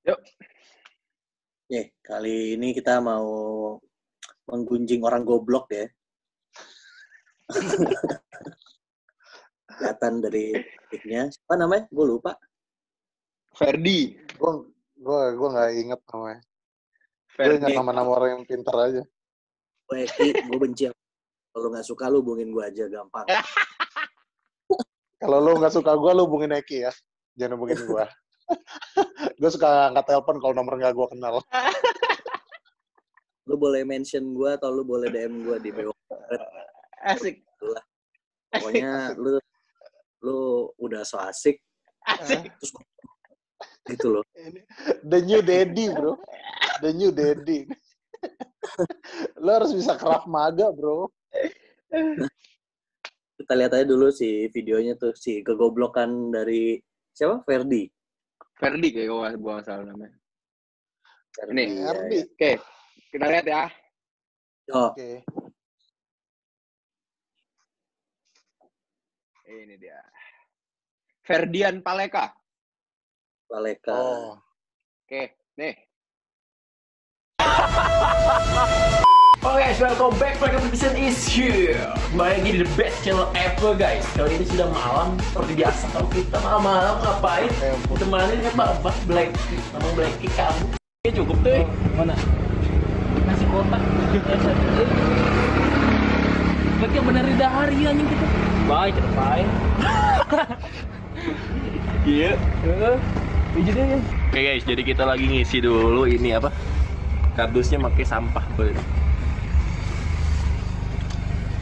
Yuk. Kali ini kita mau menggunjing orang goblok ya. Kelihatan dari tiknya. Apa namanya? Gue lupa. Ferdi. Gue nggak inget namanya. Gue inget nama-nama orang yang pintar aja. Gue Eki, gue benci. Kalau nggak suka lu hubungin gue aja gampang. Kalau lu nggak suka gue, lu hubungin Eki ya. Jangan hubungin gue. Gue suka angkat telepon kalau nomor nggak gue kenal. Lu boleh mention gue atau lu boleh DM gue di BO. Asik. Itulah. Pokoknya lu udah so asik. Asik. Terus gitu loh. The new daddy, bro. The new daddy. Lu harus bisa kerap maga, bro. Kita lihat aja dulu si videonya tuh, si kegoblokan dari siapa? Ferdi kayak gue nggak salah namanya. Ini. Ferdi. Ya. Oke. Kita lihat ya. Oke. Ini dia. Ferdian Paleka. Oh. Oke, nih. Oke guys, welcome back. Competition is here. Kembali lagi di the best channel ever guys. Kali ini sudah malam seperti biasa. Kalau kita malam-malam ngapain? Ditemani sama Pak Blacky. Nama Blacky kamu. Oke, cukup tuh. Mana? Nasi kotak. Blacky yang bener di hari anjing kita. Baik, baik. Iya. Oke guys, jadi kita lagi ngisi dulu ini apa? Kardusnya pakai sampah.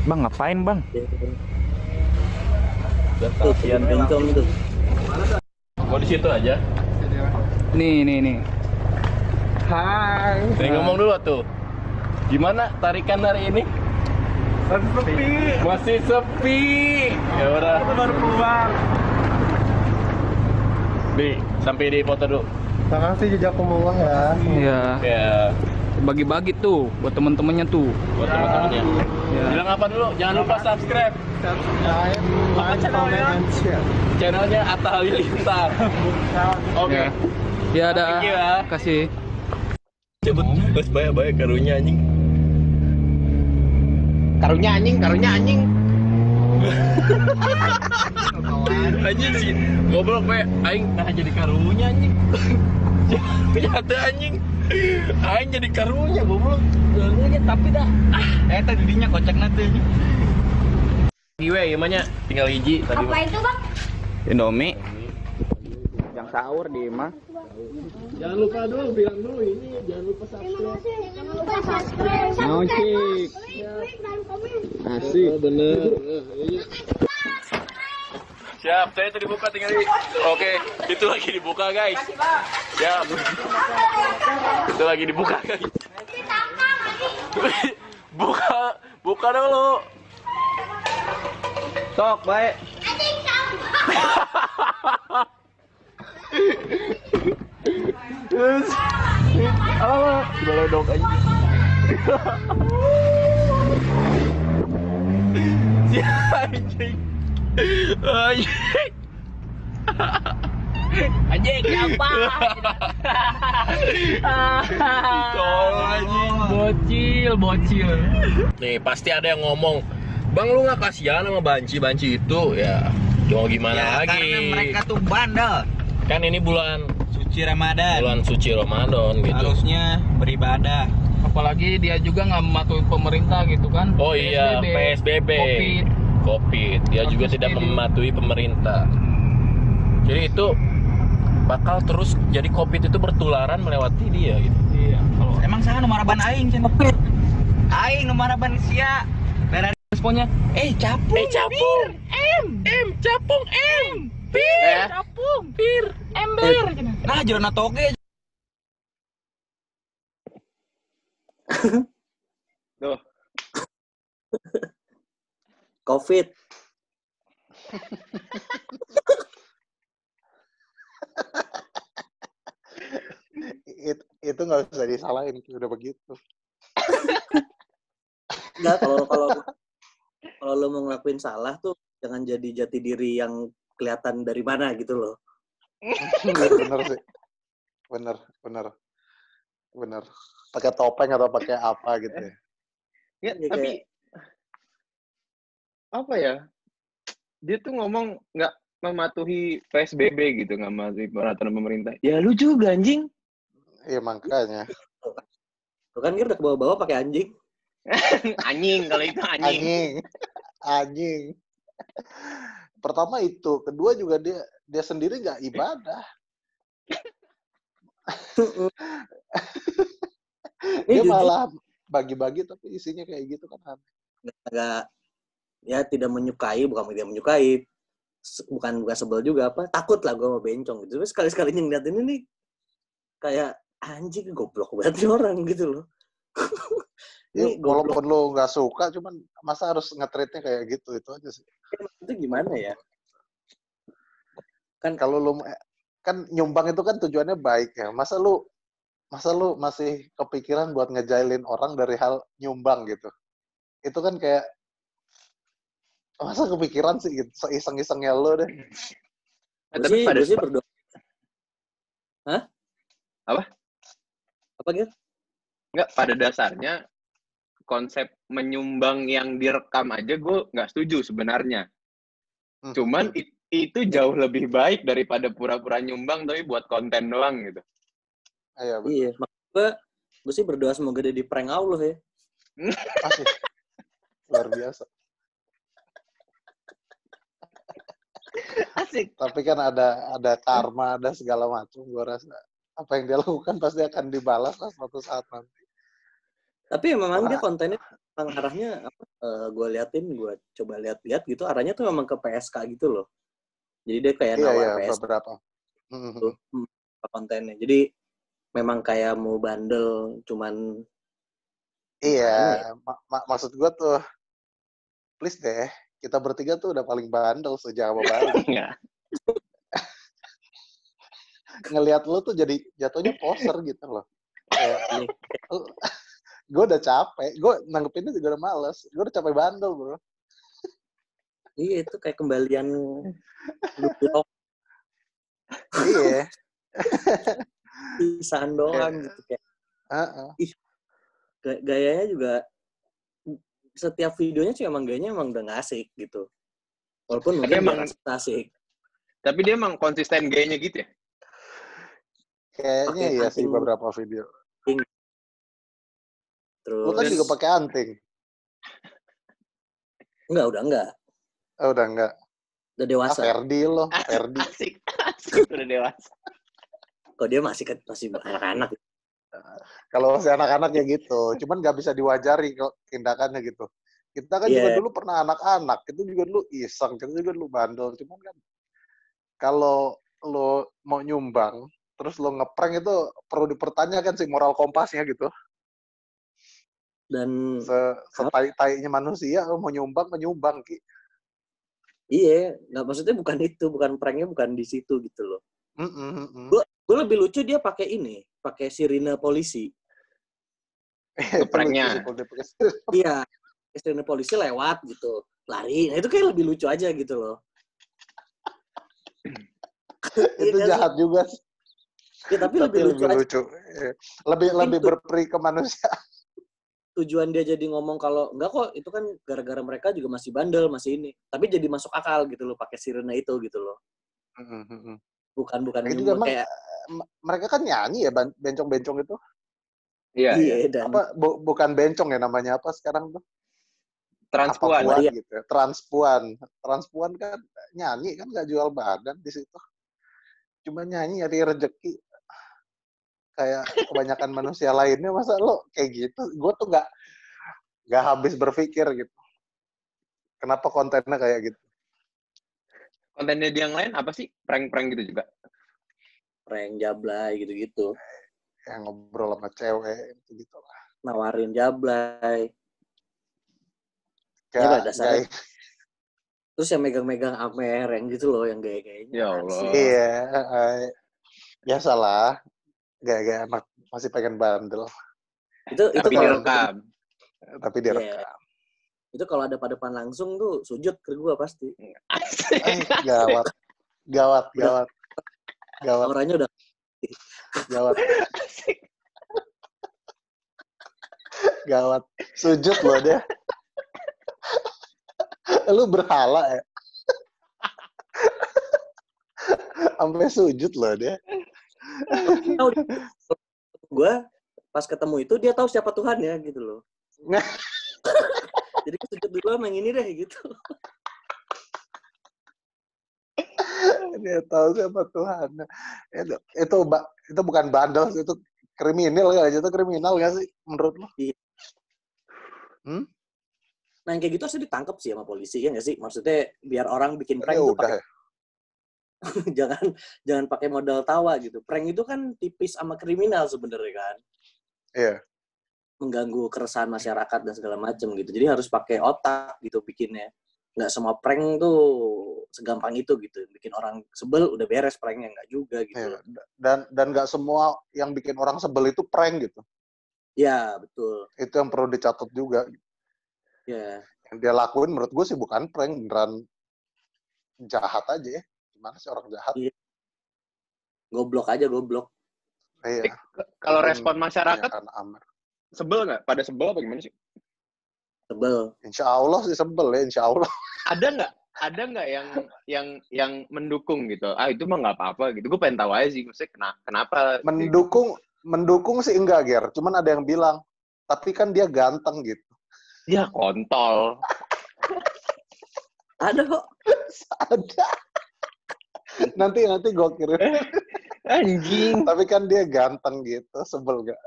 Bang, ngapain bang? Tuh, bengkong tuh. Mau di situ aja. Nih. Hai. Nih ngomong dulu tuh. Gimana tarikan hari ini? Masih sepi. Ya udah. Baru keluar. Nih, sampai di foto dulu. Terima kasih jejak pembuang ya. Iya. Ya, Bagi-bagi tuh buat temen-temennya tuh. buat teman-temannya. Ya. Bilang apa dulu? Jangan lupa subscribe Subscribe, like, comment, and share. channelnya Atta Halilintar. Oke. Ya ada. Thank you ya. Kasih. Cepet, terus banyak karunya anjing. Karunya anjing. Anjing sih, goblok be, aing nah jadi karunya anjing. Nyata anjing. Aing jadi karunya goblok. Karunya tapi dah. Tadi dinya kocak nanti. Giwe gimana? Tinggal hiji tadi. Apa itu bang? Indomie. Yang sahur di mah. Jangan lupa dulu bilang dulu ini jangan lupa subscribe. Jangan lupa subscribe. Nocik. Like dan komen. Asik. Bener. Siap, saya itu dibuka tinggal di. Oke, itu lagi dibuka guys. Siap. Itu lagi dibuka guys. Buka dulu. Sok, baik. Apa? Beledok aja. Anjing. Anjing siapa? Tolong anjing. Bocil. Nih pasti ada yang ngomong, Bang lu nggak kasihan sama banci itu ya? Mau gimana lagi? Karena mereka tuh bandel. Kan ini bulan Suci Ramadan. suci Ramadan gitu. Harusnya beribadah. Apalagi dia juga nggak mematuhi pemerintah gitu kan. Oh iya, PSBB. Covid. Dia juga tidak mematuhi pemerintah. Jadi itu bakal terus jadi Covid itu bertularan melewati dia gitu. Iya. Kalau Emang sana numaraban aing cenah. Aing numaraban sia. Dari responnya, capung. Capung. Capung. pir, capung, pir, ember. Nah, jorona toge. Tuh. Covid. Itu nggak usah disalahin, udah begitu. Enggak, kalau lo mau ngelakuin salah tuh jangan jadi jati diri yang kelihatan dari mana gitu loh. Bener sih. bener, bener, bener. Pakai topeng atau pakai apa gitu ya. Ya, Iya, tapi kayak- apa ya? Dia tuh ngomong nggak mematuhi PSBB gitu, nggak mematuhi peraturan pemerintah. Ya lu juga anjing. Iya makanya. Tuh kan kita ke bawah-bawah pakai anjing. Anjing kalau itu anjing. Anjing. Anjing. Pertama itu, kedua juga dia sendiri nggak ibadah. Dia jujur. malah bagi-bagi tapi isinya kayak gitu kan. Agak ya tidak menyukai, bukan tidak menyukai, bukan sebel juga apa, takut lah gue sama bencong gitu. Tapi sekali-sekali ngeliatin ini nih kayak anjing goblok banget nih orang gitu loh. Ya, Ini goblok walaupun lo nggak suka, cuman masa harus nge-treatnya kayak gitu, itu aja sih. itu gimana ya? Kan Kalau lo kan nyumbang itu kan tujuannya baik ya. Masa lu masih kepikiran buat ngejailin orang dari hal nyumbang gitu. Itu kan kayak masa kepikiran sih gitu, seiseng-isengnya lo deh. Tapi pada gue sih berdoa. Hah? Apa? Apa gitu? Nggak, pada dasarnya konsep menyumbang yang direkam aja gue nggak setuju sebenarnya. Cuman itu jauh lebih baik daripada pura-pura nyumbang tapi buat konten doang gitu. Iya, makanya gue sih berdoa semoga dia di prank Allah ya. Asik. Luar biasa. Asik. Tapi kan ada karma, ada segala macam. Gue rasa apa yang dia lakukan pasti akan dibalas lah suatu saat nanti. Tapi memang dia kontennya arahnya apa? Gue coba lihat-lihat gitu. Arahnya tuh memang ke PSK gitu loh. Jadi dia kayak nawar PSK beberapa. tuh, kontennya. Jadi memang kayak mau bandel, cuman iya. Maksud gue tuh, please deh, kita bertiga tuh udah paling bandel se-Jawa Barat. Ngelihat lu tuh jadi jatuhnya poser gitu loh. Gue udah capek, gue nanggepinnya juga udah males. Gue udah capek bandel, bro. Iya, itu kayak kembalian Iya. pisahan doang gitu kayak. Gayanya juga setiap videonya sih emang gayanya emang udah gak asik gitu. Walaupun mungkin emang asik. Tapi dia emang konsisten gayanya gitu ya? Kayaknya iya sih beberapa video. Terus Lu kan juga pakai anting. Udah enggak. Oh, udah enggak. Udah dewasa. Ferdi lo, Ferdi. Asik. Udah dewasa. Kok dia masih anak-anak. Kalau masih anak-anak ya gitu. Cuman nggak bisa diwajari kok tindakannya gitu. Kita kan juga dulu pernah anak-anak. Itu juga dulu iseng. Kita juga dulu bandel. Cuman kan kalau lo mau nyumbang, terus lo ngeprank itu perlu dipertanyakan sih moral kompasnya gitu. Dan setai-tainya manusia, lo mau menyumbang Ki. Iya, nggak maksudnya bukan itu, bukan pranknya bukan di situ gitu loh. Gue lebih lucu dia pakai sirine polisi. Pranknya. Iya, sirine polisi lewat gitu, lari. Nah itu kayak lebih lucu aja gitu loh. Itu jahat juga. Ya, tapi lebih lucu. Lebih berperi ke manusia. Tujuan dia jadi ngomong kalau enggak kok itu kan gara-gara mereka juga masih bandel, masih ini. Tapi jadi masuk akal gitu loh pakai sirene itu gitu loh. Bukan itu kayak mereka kan nyanyi ya bencong-bencong itu. Iya. Dan apa bukan bencong ya namanya apa sekarang tuh? Transpuan gitu ya. Transpuan kan nyanyi kan nggak jual badan di situ. Cuma nyanyi nyari rezeki. Kayak kebanyakan manusia lainnya, masa lo kayak gitu? Gue tuh nggak habis berpikir gitu. Kenapa kontennya kayak gitu? Kontennya dia yang lain apa sih? Prank-prank gitu juga? Prank jablay gitu-gitu. Yang ngobrol sama cewek gitu lah. Nawarin jablay. Ya dasarnya. Terus yang megang-megang Amer yang gitu loh, yang gaya-gayanya. Ya Allah. Iya, biasalah. Gaya-gaya anak masih pengen bandel. Tapi direkam. Tapi direkam. Itu kalau ada pada depan langsung tuh sujud ke gua pasti. Gawat. Orangnya udah Gawat. Gawat. Sujud loh dia. Lu berhala ya? Sampai sujud loh dia. Gue pas ketemu itu dia tahu siapa Tuhannya gitu loh. Jadi sujud dulu sama yang ini deh gitu. Dia tahu siapa Tuhannya. Itu bukan bandel, itu kriminal ya, itu kriminal nggak sih menurut lo? Iya. Nah yang kayak gitu harus ditangkap sih sama polisi ya nggak sih? Maksudnya biar orang bikin prank itu udah ya. jangan pakai modal tawa gitu. Prank itu kan tipis sama kriminal sebenarnya kan. Iya. Mengganggu keresahan masyarakat dan segala macam gitu. Jadi harus pakai otak gitu bikinnya. Nggak semua prank tuh segampang itu gitu. Bikin orang sebel udah beres pranknya, nggak juga gitu. Iya. Dan nggak semua yang bikin orang sebel itu prank gitu. Ya betul. Itu yang perlu dicatat juga. Ya. Yang dia lakuin menurut gue sih bukan prank, beneran jahat aja ya. Gimana sih orang jahat? Iya. Goblok aja, goblok. Iya. Kalau respon masyarakat sebel nggak? Pada sebel apa gimana sih? Sebel. Insya Allah sih sebel ya, insya Allah. Ada nggak yang mendukung gitu? Itu mah nggak apa-apa gitu. Gue pengen tahu aja sih, maksudnya kenapa? Mendukung sih enggak, Ger. Cuman ada yang bilang, tapi kan dia ganteng gitu. Ya kontol. Ada kok. Ada. Nanti gue kirim. Anjing. Tapi kan dia ganteng gitu, sebel gak?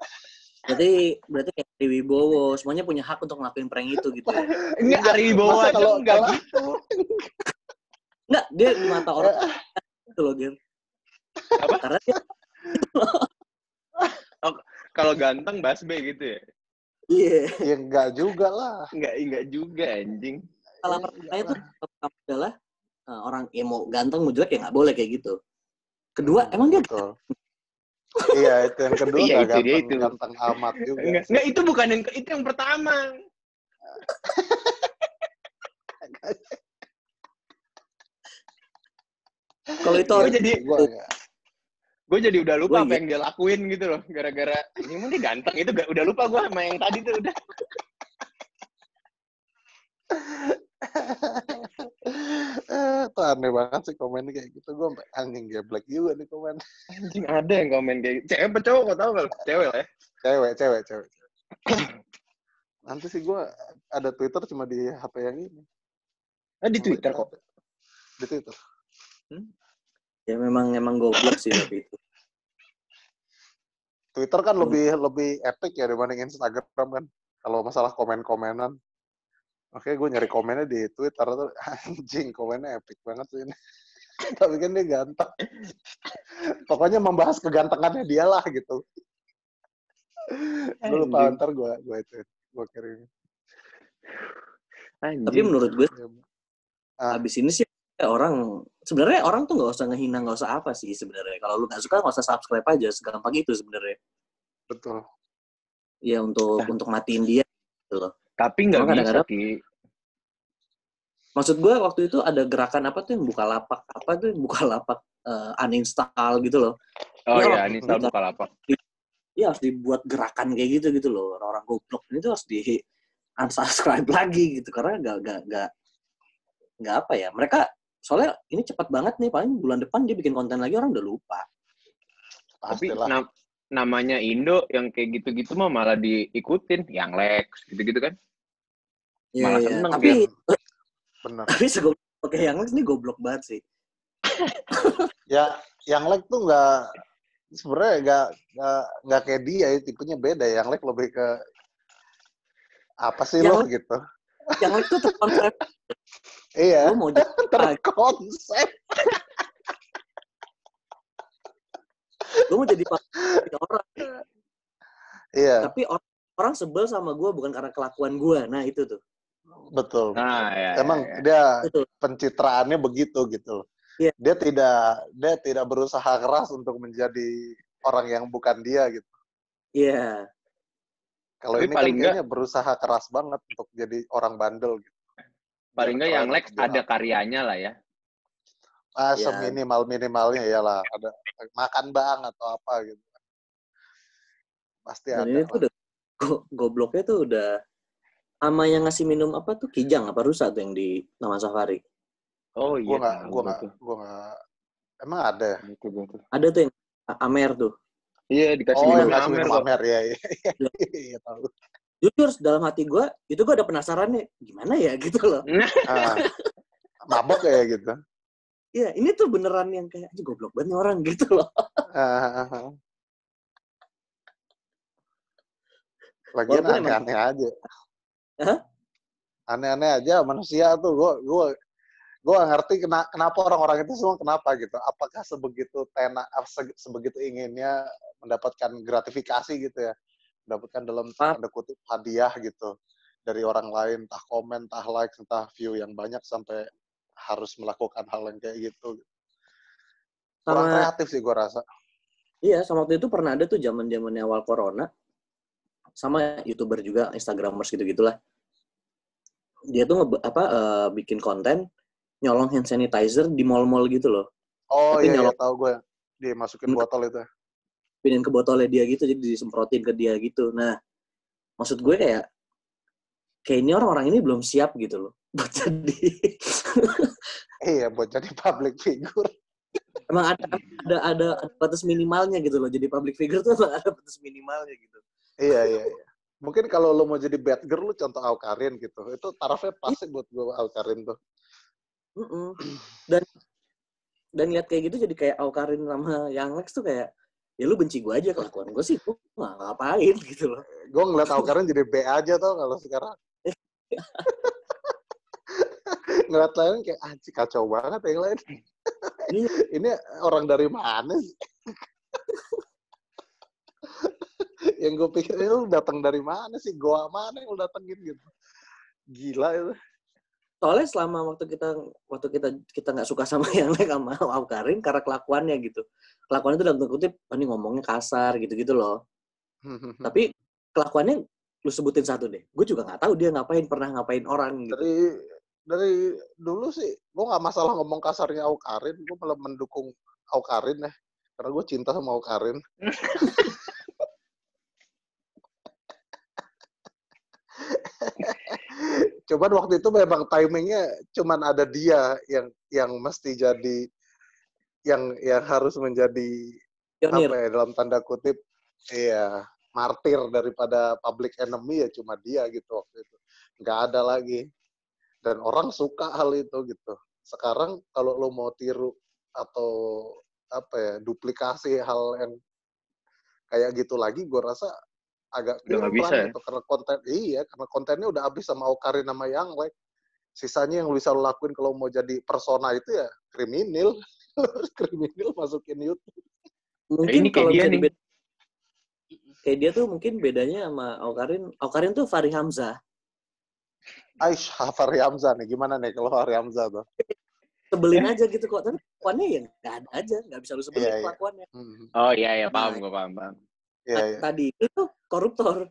Berarti kayak Ari Wibowo, semuanya punya hak untuk ngelakuin prank itu gitu ya? Enggak, Ari Wibowo aja kalau enggak gitu. Enggak, dia di mata orang itu loh, Gir. Apa? Karena dia kalau ganteng Basbe gitu ya? iya. Ya enggak juga lah. Enggak juga anjing. Salah pertama itu adalah orang yang mau ganteng mau jelek ya nggak boleh kayak gitu. Kedua, emang dia betul. Iya, itu yang kedua iya, nggak itu. ganteng amat juga. Enggak, itu bukan itu yang pertama. kalau itu gue jadi udah lupa apa yang dia lakuin gitu loh, gara-gara ini mah dia ganteng, itu udah lupa gue sama yang tadi tuh udah. Itu aneh banget sih komennya kayak gitu. Gue sampai anjing geblek juga nih komen. Anjing ada yang komen kayak gitu. Cewek apa cowok gak tau kalau cewek lah ya. Cewek. Nanti sih gue ada Twitter cuma di HP yang ini. Di Twitter kok. Di Twitter. Ya memang goblok sih tapi itu. Twitter kan lebih epic ya dibanding Instagram kan. Kalau masalah komen-komenan. Oke, gue nyari komennya di Twitter tuh anjing komennya epic banget sih ini. Tapi kan dia ganteng. Pokoknya membahas kegantengannya dia lah gitu. Gue lupa ntar gue kirim. Tapi menurut gue habis ini sih sebenarnya orang tuh nggak usah ngehina, nggak usah apa sih sebenarnya. Kalau lu nggak suka nggak usah subscribe aja, segampang itu sebenarnya. Betul. Ya untuk matiin dia gitu loh. Tapi nggak bisa, Ki. Maksud gue waktu itu ada gerakan apa tuh yang Bukalapak uninstall gitu loh. Oh iya, uninstall Bukalapak. Iya harus dibuat gerakan kayak gitu loh. Orang goblok ini tuh harus di unsubscribe lagi gitu karena nggak apa ya. Mereka soalnya ini cepat banget nih, paling bulan depan dia bikin konten lagi orang udah lupa. Tapi namanya Indo yang kayak gitu-gitu mah malah diikutin, yang Lex gitu-gitu kan. Ya, malah seneng tapi benar. Tapi segoblok kayak yang Lex ini goblok banget sih. Ya, yang Lex tuh sebenarnya nggak kayak dia, tipenya beda. Yang Lex lebih ke apa sih lo gitu. Yang Lex tuh terkonsep. Iya. Lo mau terkonsep. Gue mau jadi orang. Iya. Tapi orang sebel sama gue bukan karena kelakuan gue. Nah itu tuh. Betul. Ya, emang dia pencitraannya begitu gitu. Ya. Dia tidak berusaha keras untuk menjadi orang yang bukan dia gitu. Iya. Kalau ini kan kayaknya berusaha keras banget untuk jadi orang bandel gitu. Paling nggak yang Lex ada karyanya lah ya. Ya. Seminimal-minimalnya iyalah. Ada makan bang atau apa gitu. Pasti Dan ada ini lah. tuh udah gobloknya tuh udah sama yang ngasih minum apa tuh Kijang apa rusa tuh yang di Taman Safari. Oh Gue iya, nggak. Emang ada ya? Itu. Ada tuh yang Amer tuh. Iya, dikasih Oh, yang minum ngasih Amer minum kok. Amer ya. Iya tahu. Jujur dalam hati gue itu gue ada penasarannya gimana ya gitu loh. Mabok ya gitu. Iya, ini tuh beneran yang kayak aja goblok banget nih orang gitu loh. Lagian Walaupun emang aneh-aneh aja. Hah? Aneh-aneh aja manusia tuh. Gue gak ngerti kenapa orang-orang itu semua kenapa gitu. Apakah sebegitu inginnya mendapatkan gratifikasi gitu ya. Mendapatkan dalam tanda kutip hadiah gitu. Dari orang lain, entah komen, entah like, entah view yang banyak sampai harus melakukan hal yang kayak gitu. Kurang kreatif sih gue rasa. Iya, sama waktu itu pernah ada tuh zaman-zamannya awal corona. Sama YouTuber juga, Instagramers gitu-gitulah. Dia tuh bikin konten nyolong hand sanitizer di mall-mall gitu loh. Oh tapi iya, tahu gue. Dimasukin botol itu. Pindahin ke botolnya dia gitu, jadi disemprotin ke dia gitu. Nah, maksud gue kayak ini orang-orang ini belum siap gitu loh buat jadi. Iya, buat jadi public figure. Emang ada batas minimalnya gitu loh. Jadi public figure tuh emang ada batas minimalnya gitu. Iya. Mungkin kalau lo mau jadi bad girl, lo contoh Awkarin gitu. Itu tarafnya pasti buat gue Awkarin tuh. Dan lihat kayak gitu jadi kayak Awkarin sama Yang Lex tuh kayak ya lu benci gue aja kelakuan gue sih gue nggak ngapain gitu loh. Gue ngeliat Awkarin jadi B aja tau kalau sekarang. Ngeliat lain kayak anjir kacau banget yang lain. Ini orang dari mana sih? Yang gue pikir lu datang dari mana sih? Goa mana yang lu datengin gitu? Gila itu. Soalnya selama waktu kita nggak suka sama Yang Lex sama Awkarin karena kelakuannya gitu. Kelakuannya itu dalam tanda kutip ini ngomongnya kasar gitu-gitu loh. Tapi kelakuannya lu sebutin satu deh. Gue juga nggak tahu dia pernah ngapain orang gitu. Dari dulu sih, gue nggak masalah ngomong kasarnya Awkarin, gue malah mendukung Awkarin ya, karena gue cinta sama Awkarin. Cuman waktu itu memang timingnya cuman ada dia yang mesti jadi yang harus menjadi Pionir. apa ya dalam tanda kutip martir daripada public enemy ya cuma dia gitu waktu itu. Nggak ada lagi. Dan orang suka hal itu gitu. Sekarang kalau lo mau tiru atau duplikasi hal yang kayak gitu lagi, gue rasa agak kurang gitu. Karena kontennya udah habis sama Awkarin sama Yang Lex. Sisanya yang bisa lo lakuin kalau mau jadi persona itu ya kriminal. Kriminal masukin YouTube. Mungkin kalau bisa kayak dia tuh mungkin bedanya sama Awkarin tuh Fahri Hamzah. Fahri Hamzah nih, gimana nih kalau Fahri Hamzah tuh? Sebelin aja gitu kok, tapi kelakuannya ya nggak ada aja, nggak bisa lu sebelin kelakuannya. Oh iya, paham gue paham. Tadi itu koruptor.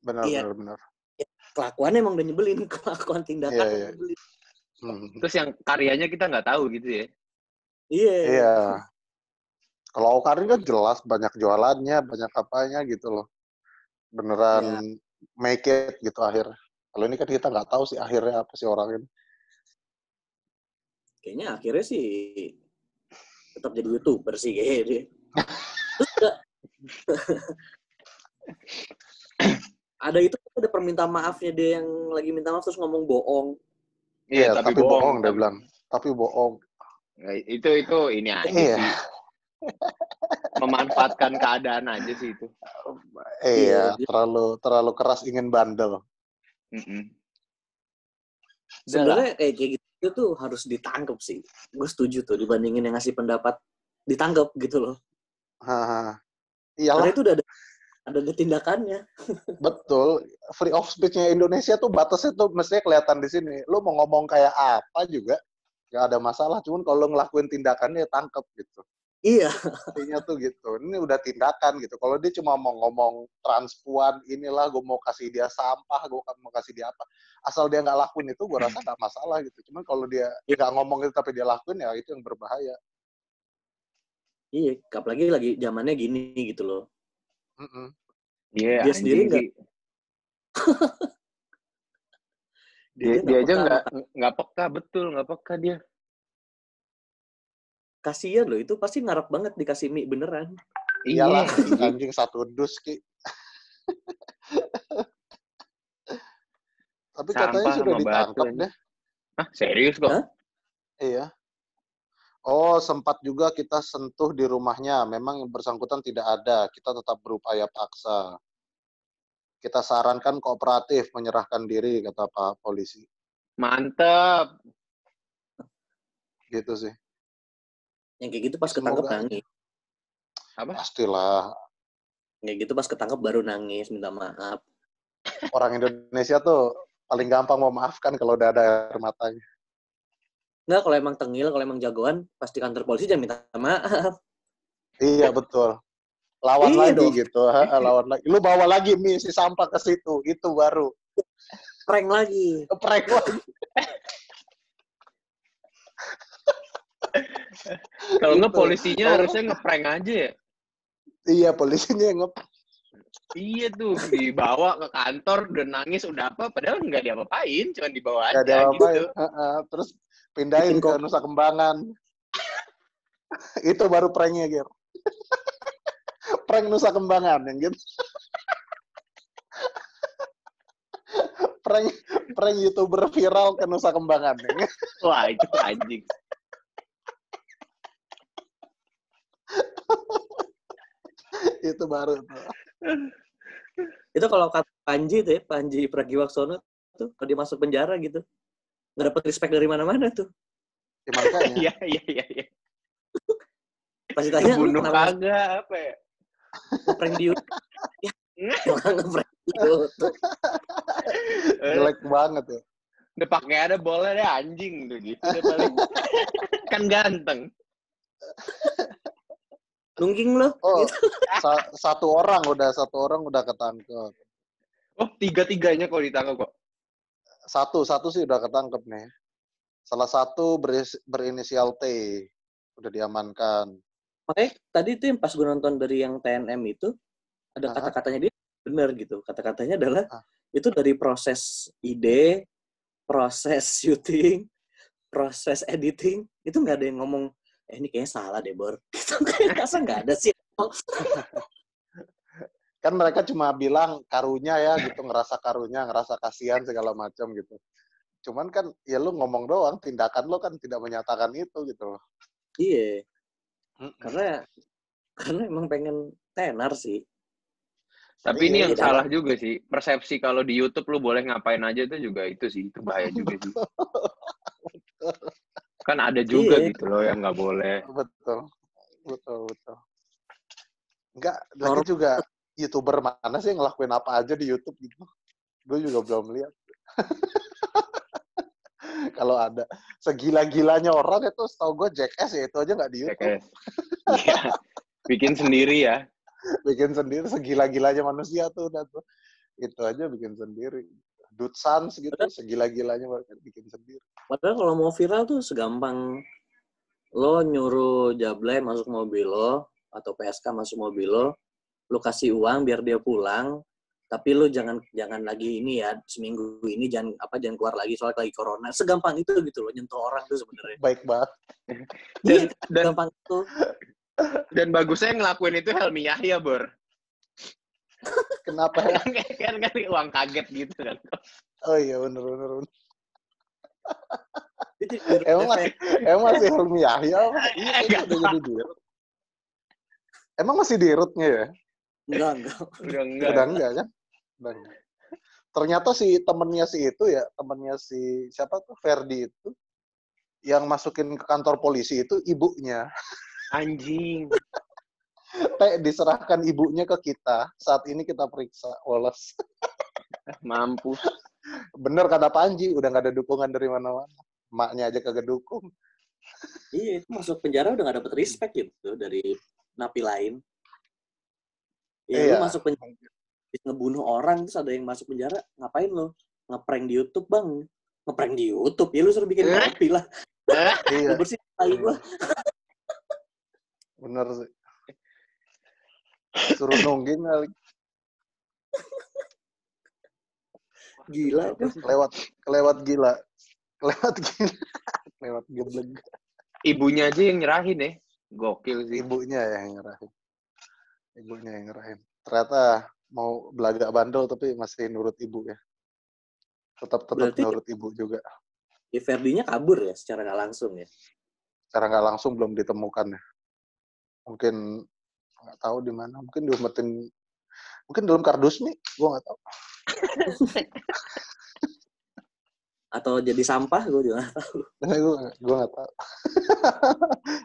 Benar. Kelakuannya emang udah nyebelin, kelakuan tindakan nyebelin. Terus yang karyanya kita nggak tahu gitu ya? Iya. Kalau Awkarin kan jelas banyak jualannya, banyak apanya gitu loh. Beneran make it gitu akhirnya. Kalau ini kan kita nggak tahu sih akhirnya apa sih orang ini. Kayaknya akhirnya sih tetap jadi YouTuber sih kayaknya dia. Ada permintaan maafnya dia yang lagi minta maaf terus ngomong bohong. Iya, tapi bohong dia bilang. Tapi bohong. Itu ini aja sih. Memanfaatkan keadaan aja sih itu. Iya, terlalu keras ingin bandel. Sebenarnya kayak gitu tuh harus ditangkap sih. Gue setuju tuh dibandingin yang ngasih pendapat ditangkap gitu loh. Iyalah. Karena itu udah ada tindakannya. Betul. Free of speech-nya Indonesia tuh batasnya tuh mestinya kelihatan di sini. Lu mau ngomong kayak apa juga nggak ada masalah. Cuman kalau ngelakuin tindakannya tangkap gitu. Iya. Artinya tuh gitu. Ini udah tindakan gitu. Kalau dia cuma mau ngomong transpuan, inilah gue mau kasih dia sampah, gue mau kasih dia apa. Asal dia nggak lakuin itu, gue rasa nggak masalah gitu. Cuman kalau dia nggak ngomong itu tapi dia lakuin, ya itu yang berbahaya. Iya, apalagi lagi zamannya gini gitu loh. Iya, Dia sendiri anjing nggak. sih. Dia aja nggak peka, betul nggak peka dia. Kasian loh, itu pasti ngarep banget dikasih mie beneran. Iyalah, Iya, anjing satu dus Ki. Tapi katanya sampah sudah sama batu. ditangkap Anjing. deh. Hah, serius kok? Hah? Iya. Oh, sempat juga kita sentuh di rumahnya. Memang yang bersangkutan tidak ada. Kita tetap berupaya paksa. Kita sarankan kooperatif menyerahkan diri, kata Pak Polisi. Mantep. Gitu sih. Yang kayak gitu pas ketangkep Semoga nangis. Apa? Pastilah. Kayak gitu pas ketangkep baru nangis, minta maaf. Orang Indonesia tuh paling gampang memaafkan kalau udah ada air matanya. Enggak, kalau emang tengil, kalau emang jagoan, pas di kantor polisi jangan minta maaf. Iya, betul. Lawan Iya lagi dong. gitu. Lawan lagi. Lu bawa lagi mie si sampah ke situ. Itu baru. Prank lagi. Prank lagi. Kalau nggak Gitu. polisinya harusnya ngeprank aja ya. Iya, polisinya yang Iya tuh, dibawa ke kantor, udah nangis, udah apa, padahal nggak diapa-apain, cuma dibawa nggak aja diapa-apain. gitu. Terus pindahin ke Nusa Kembangan. Itu baru pranknya, Ger. Prank Nusa Kembangan, yang gitu. prank YouTuber viral ke Nusa Kembangan. Yang gitu. Wah, itu anjing. Itu baru. Itu kalau kata Panji tuh ya, Panji Pragiwaksono tuh, kalau dia masuk penjara gitu, nggak dapat respect dari mana-mana tuh. Ya, makanya. Iya. Pasti tanya, lu Bunuh kenapa kagak, apa ya? nge-prank di YouTube? Ya, nge-prank di YouTube. Jelek banget ya. Udah pakai ada bola deh anjing tuh gitu deh paling. Kan ganteng. Nungging lo. Oh, Gitu. satu orang udah ketangkep. Oh, tiga-tiganya kok ditangkap kok. Satu sih udah ketangkep nih. Salah satu berinisial T udah diamankan. Makanya tadi tuh yang pas gue nonton dari yang TNM itu, ada kata-katanya dia bener gitu. Kata-katanya adalah, itu dari proses ide, proses syuting, proses editing, itu nggak ada yang ngomong, ini kayaknya salah deh, Bor. Gitu, kayak rasa nggak ada sih. Kan mereka cuma bilang karunya ya gitu, ngerasa karunya, ngerasa kasihan segala macam gitu. Cuman kan ya lu ngomong doang, tindakan lu kan tidak menyatakan itu gitu loh. Iya. Karena emang pengen tenar sih. Tapi ini yang Iya, salah juga sih. Persepsi kalau di YouTube lu boleh ngapain aja itu juga itu sih. Itu bahaya juga sih. Kan ada juga gitu loh yang nggak boleh. Betul. Enggak, lagi juga YouTuber mana sih yang ngelakuin apa aja di YouTube gitu. Gue juga belum lihat. Kalau ada segila-gilanya orang itu setahu gue Jackass ya, itu aja nggak di YouTube. Iya. Bikin sendiri ya. Bikin sendiri, segila-gilanya manusia tuh udah tuh. Itu aja bikin sendiri. Dutsans gitu, segila-gilanya bikin sendiri. Padahal kalau mau viral tuh segampang lo nyuruh Jablay masuk mobil lo, atau PSK masuk mobil lo kasih uang biar dia pulang, tapi lo jangan lagi ini ya, seminggu ini jangan keluar lagi soalnya lagi corona. Segampang itu gitu loh, nyentuh orang tuh sebenarnya. Baik banget. Dan gampang itu. Dan bagusnya ngelakuin itu Helmi Yahya, Bor. Kenapa ya? kan uang kaget gitu kan. Oh iya, bener. Emang masih Helmi Yahya? Iya, udah jadi dirut. Emang masih dirutnya ya? Enggak. Udah enggak kan? Udah enggak. Ternyata temennya si siapa tuh, Ferdi itu, yang masukin ke kantor polisi itu ibunya. Anjing. Diserahkan ibunya ke kita, saat ini kita periksa, woles. Mampus. Bener kata Panji, udah nggak ada dukungan dari mana-mana. Maknya aja kagak dukung. Iya, itu masuk penjara udah gak dapet respect gitu dari napi lain. Ya Iya. lu masuk penjara, ngebunuh orang, terus ada yang masuk penjara, ngapain lo? Ngeprank di YouTube, Bang. Ngeprank di YouTube? Ya lu suruh bikin kopi lah. Iya. Lu bersih tai gua. Bener sih. Suruh nungging kali. Gila tuh. Kelewat gila. Kelewat geblek. Ibunya aja yang nyerahin ya. Gokil sih. Ibunya yang nyerahin. Ternyata mau belagak bandel tapi masih nurut ibu ya. Tetap Berarti nurut ibu juga. ya Ferdinya kabur ya secara nggak langsung ya. Secara nggak langsung belum ditemukan ya. Mungkin nggak tahu di mana. Mungkin diumpetin. Mungkin dalam kardus nih. Gue nggak tahu. Atau jadi sampah, gue juga nggak tahu. Gue nggak tahu.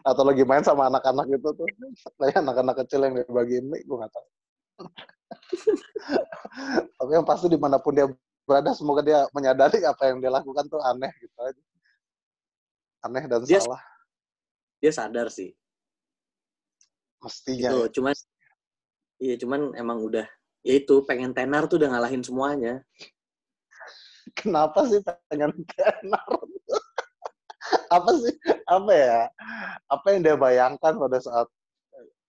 Atau lagi main sama anak-anak itu tuh. Kayak anak-anak kecil yang dibagiin nih. Gue nggak tahu. Tapi yang pasti dimanapun dia berada, semoga dia menyadari apa yang dia lakukan tuh aneh gitu aja. Aneh dan salah. Dia sadar sih. Mestinya. Gitu, ya. Cuman emang udah, ya itu pengen tenar tuh udah ngalahin semuanya. Kenapa sih pengen tenar? Apa sih? Apa ya? Apa yang dia bayangkan pada saat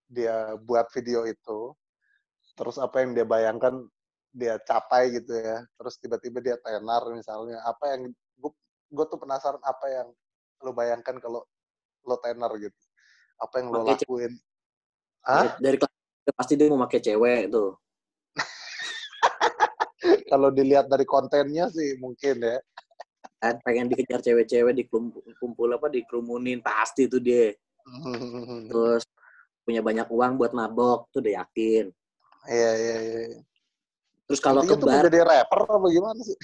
dia buat video itu? Terus apa yang dia bayangkan dia capai gitu ya? Terus tiba-tiba dia tenar misalnya. Apa yang gue tuh penasaran apa yang lo bayangkan kalau lo tenar gitu? Apa yang lo lakuin? Dari kelas pasti dia mau pakai cewek tuh. Kalau dilihat dari kontennya sih mungkin ya. Kan pengen dikejar cewek-cewek, dikerumunin pasti tuh dia. Terus punya banyak uang buat mabok tuh udah yakin. Iya. Terus kalau ke tuh bar, menjadi rapper apa gimana sih?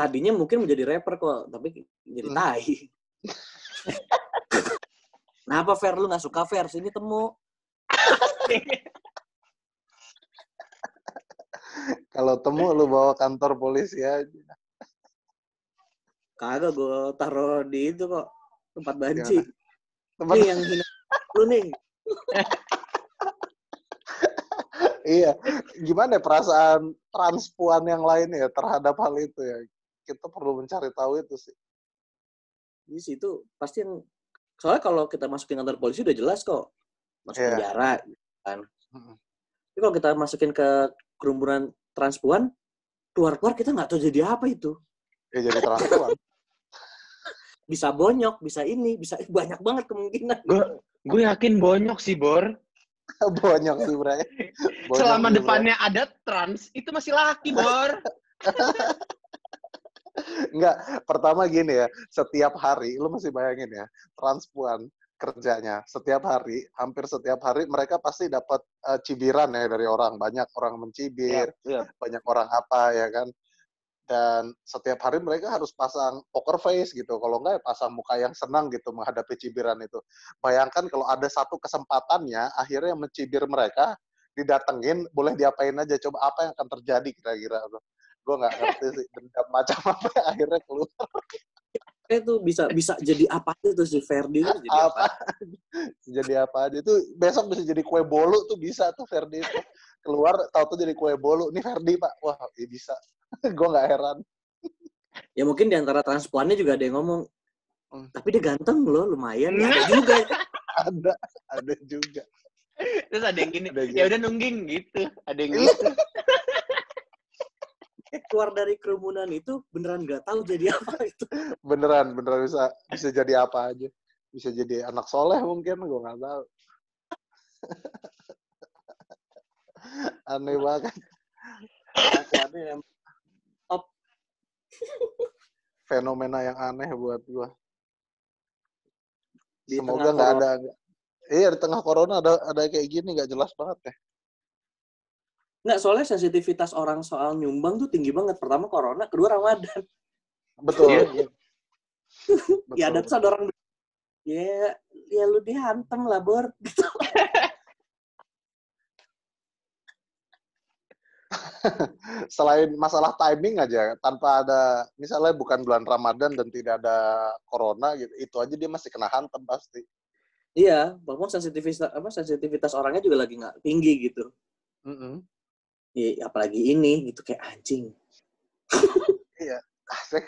tadinya mungkin menjadi rapper kok, tapi jadi tai. Kenapa Fer, lu nggak suka Fer? Sini temu. Kalau temu lu bawa kantor polisi aja. Kagak, gue taruh di itu kok, tempat banci. Tempat... Nih yang hina lu nih. Iya, gimana ya perasaan transpuan yang lain ya terhadap hal itu ya? Kita perlu mencari tahu itu sih. Di situ pasti yang, soalnya kalau kita masukin kantor polisi udah jelas kok, masuk penjara kan. Tapi kalau kita masukin ke kerumunan transpuan, keluar kita nggak tahu jadi apa itu. Ya jadi transpuan. Bisa bonyok, bisa ini, bisa banyak banget kemungkinan. Gue yakin bonyok sih, Bor. Bonyok sih, Bray. Selama depannya ada trans, itu masih laki, Bor. Enggak, pertama gini ya, setiap hari, lu masih bayangin ya, transpuan kerjanya, setiap hari, hampir setiap hari, mereka pasti dapat cibiran ya dari orang. Banyak orang mencibir, banyak orang apa ya kan. Dan setiap hari mereka harus pasang poker face gitu. Kalau enggak, pasang muka yang senang gitu menghadapi cibiran itu. Bayangkan kalau ada satu kesempatannya, akhirnya yang mencibir mereka, didatengin, boleh diapain aja. Coba apa yang akan terjadi kira-kira. Gue nggak ngerti sih. Dendam macam apa akhirnya keluar. Itu bisa jadi apa aja tuh si Ferdi itu jadi apa? Jadi apa aja. Itu besok bisa jadi kue bolu tuh bisa tuh Ferdi itu. Keluar, tahu-tahu jadi kue bolu. Ini Ferdi, Pak. Wah, ya bisa. Gue nggak heran. Ya mungkin di antara transpuannya juga ada yang ngomong, tapi dia ganteng loh, lumayan. Ya, ada juga. ada juga. Terus ada yang gini, ya udah nungging gitu. Ada yang gitu. Keluar dari kerumunan itu beneran nggak tahu jadi apa itu. Beneran bisa jadi apa aja. Bisa jadi anak soleh mungkin, gue nggak tahu. Aneh banget. Aneh yang top. Fenomena yang aneh buat gue. Semoga nggak ada. Iya, di tengah corona ada kayak gini, nggak jelas banget ya. Nggak, soalnya sensitivitas orang soal nyumbang tuh tinggi banget. Pertama corona, kedua Ramadan. Betul. Ya ada tuh ada orang, ya lu dihantem lah, Bor. selain masalah timing aja, tanpa ada, misalnya bukan bulan Ramadan dan tidak ada corona gitu, itu aja dia masih kena hantam pasti. Iya, bahkan sensitivitas orangnya juga lagi nggak tinggi gitu. Ya, apalagi ini gitu kayak anjing. Iya,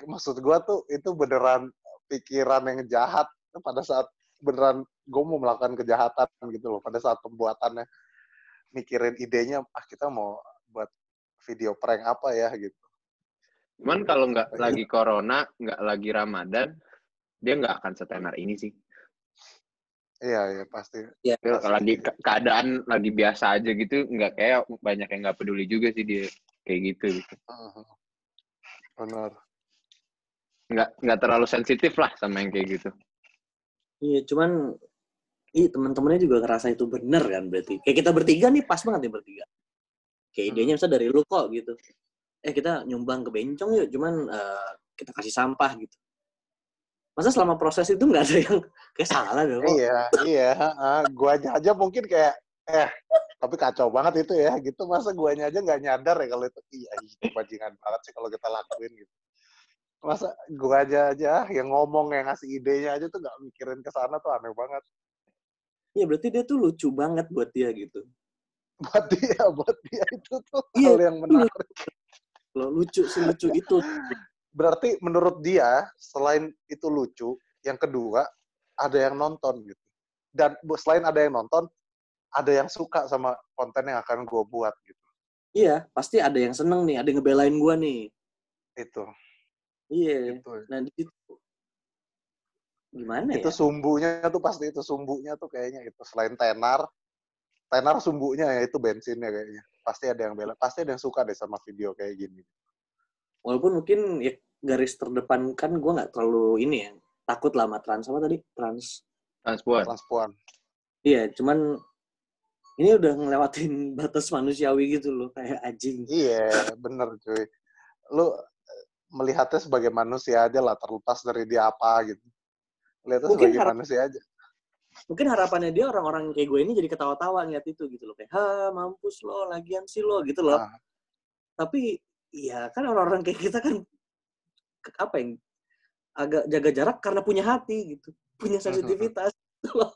maksud gua tuh itu beneran pikiran yang jahat pada saat beneran gue mau melakukan kejahatan gitu loh. Pada saat pembuatannya mikirin idenya, kita mau buat video prank apa ya gitu. Cuman kalau nggak lagi corona, nggak lagi Ramadan, dia nggak akan setenar ini sih. Iya, pasti. Ya, Kalau lagi keadaan lagi biasa aja gitu, nggak kayak banyak yang nggak peduli juga sih dia kayak gitu. Benar. Nggak terlalu sensitif lah sama yang kayak gitu. Iya, cuman teman-temannya juga ngerasa itu bener kan berarti. Kayak kita bertiga nih pas banget nih bertiga. Kayak idenya misalnya dari lu kok gitu. Kita nyumbang ke bencong yuk, cuman kita kasih sampah gitu. Masa selama proses itu nggak ada yang kayak salah dong? Iya. Guanya aja mungkin kayak, tapi kacau banget itu ya, gitu. Masa guanya aja nggak nyadar ya kalau itu, itu bajingan banget sih kalau kita lakuin gitu. Masa gua aja yang ngomong, yang ngasih idenya aja tuh nggak mikirin ke sana tuh aneh banget. Iya, berarti dia tuh lucu banget buat dia gitu. Buat dia itu tuh hal yang menarik. Lucu selucu itu. Berarti menurut dia, selain itu lucu, yang kedua, ada yang nonton gitu. Dan selain ada yang nonton, ada yang suka sama konten yang akan gue buat gitu. Iya, pasti ada yang seneng nih, ada yang ngebelain gue nih. Itu. Iya. Itu. Nah, itu gimana itu ya? Sumbunya tuh kayaknya itu. Selain tenar sumbunya ya itu bensinnya kayaknya. Pasti ada yang bela, pasti ada yang suka deh sama video kayak gini. Walaupun mungkin ya garis terdepan kan gue nggak terlalu ini ya, takut lah sama Transpuan. Iya, cuman ini udah ngelewatin batas manusiawi gitu loh, kayak anjing. Iya, bener cuy. Lu melihatnya sebagai manusia aja lah, terlepas dari dia apa gitu. Lihatnya mungkin sebagai manusia aja. Mungkin harapannya dia orang-orang kayak gue ini jadi ketawa-tawa ngeliat itu gitu loh, kayak mampus lo, lagian sih lo gitu loh. Tapi iya kan orang-orang kayak kita kan apa yang agak jaga jarak karena punya hati gitu, punya sensitivitas gitu loh.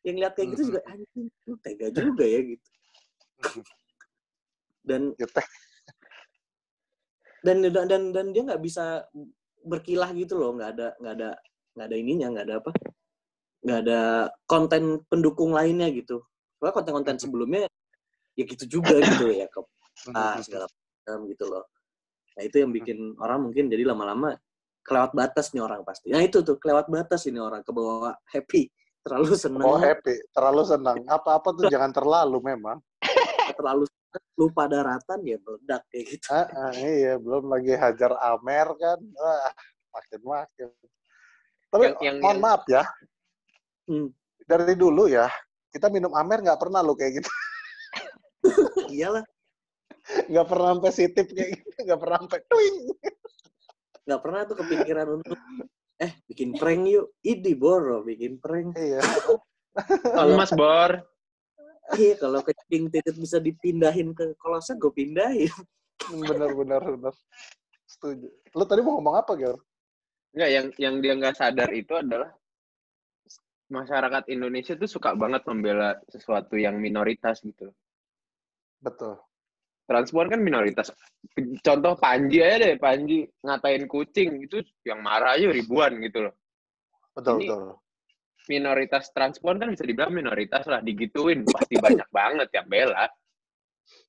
Yang lihat kayak gitu juga anjing, lu tega juga ya gitu. Dan dia nggak bisa berkilah gitu loh, nggak ada ininya, nggak ada konten pendukung lainnya gitu. Soalnya konten-konten sebelumnya ya gitu juga gitu ya, segala macam gitu loh. Nah itu yang bikin orang mungkin jadi lama-lama kelewat batas nih orang pasti. Nah itu tuh kelewat batas ini orang, kebawa happy, terlalu senang. Apa-apa tuh jangan terlalu memang. Terlalu lupa daratan ya meledak kayak gitu. Iya, belum lagi hajar Amer kan. Makin. Tapi mohon maaf ya. Dari dulu ya, kita minum Amer nggak pernah lo kayak gitu. Iyalah. Nggak pernah sampai sitip kayak gitu. Nggak pernah sampai twing. Nggak pernah tuh kepikiran untuk bikin prank yuk. Boro bikin prank. Iya. Kalau Mas Bor. Iya, kalau kencing titit bisa dipindahin ke kloset, gue pindahin. Bener. Setuju. Lo tadi mau ngomong apa, Ger? Enggak, yang dia nggak sadar itu adalah masyarakat Indonesia tuh suka banget membela sesuatu yang minoritas gitu. Betul. Transpuan kan minoritas. Contoh Panji aja deh, Panji ngatain kucing, itu yang marah aja ribuan gitu loh. Betul. Minoritas transpuan kan bisa dibilang minoritas lah, digituin pasti banyak banget yang bela.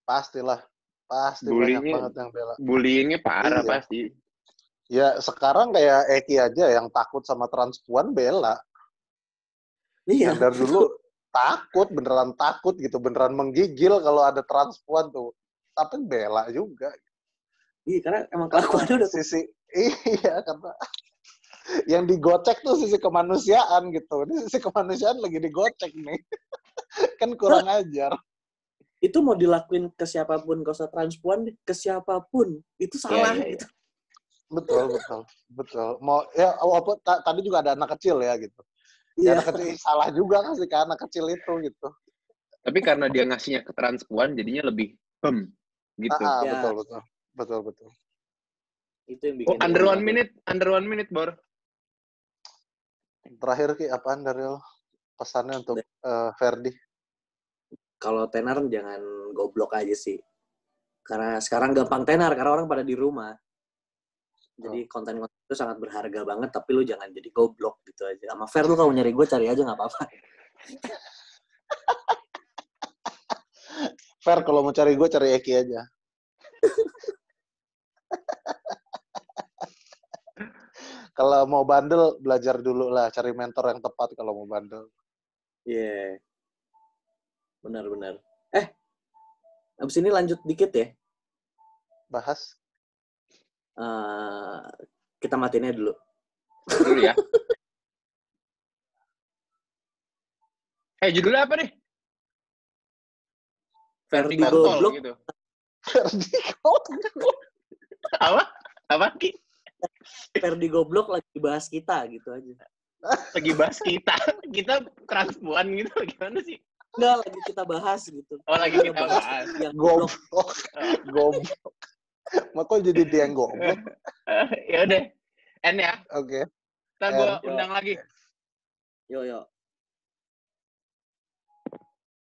Pastilah. Pasti banyak banget yang bela. Bullyingnya parah pasti. Ya sekarang kayak Eki aja yang takut sama transpuan bela. Iya. Dari dulu beneran takut gitu, beneran menggigil kalau ada transpuan tuh. Tapi bela juga. Iya, karena emang kelakuannya udah karena yang digocek tuh sisi kemanusiaan gitu. Ini sisi kemanusiaan lagi digocek nih. Kan kurang ajar. Itu mau dilakuin ke siapapun, gak usah transpuan, ke siapapun. Itu salah gitu. Betul. Mau tadi juga ada anak kecil ya gitu. Iya. Anak kecil salah juga kan sih ke anak kecil itu gitu. Tapi karena dia ngasihnya ke transpuan jadinya lebih gitu. Ya. Betul. Itu yang bikin. Under 1 minute, Bor. Terakhir Ki, apaan dari lo? Pesannya untuk Ferdi? Kalau tenar jangan goblok aja sih. Karena sekarang gampang tenar, karena orang pada di rumah. Jadi konten itu sangat berharga banget, tapi lu jangan jadi goblok gitu aja. Sama Fer, lu kalau nyari gue, cari aja nggak apa-apa. Fer, kalau mau cari gue, cari Eki aja. Kalau mau bandel, belajar dulu lah. Cari mentor yang tepat kalau mau bandel. Iya. Yeah. Benar. Abis ini lanjut dikit ya. Bahas. Kita matinnya dulu. Dulu ya. Judulnya apa nih? Ferdi Kontol goblok. gitu. Ferdi goblok. Apa Ki? Ferdi goblok lagi bahas kita gitu aja. Lagi bahas kita. Kita transpuan gitu gimana sih? Enggak, lagi kita bahas gitu. Oh, lagi kita bahas. Yang goblok. Goblok. Makanya jadi dia yang goblok. Ya udah. N ya. Oke. Ntar gue undang lagi. Yo.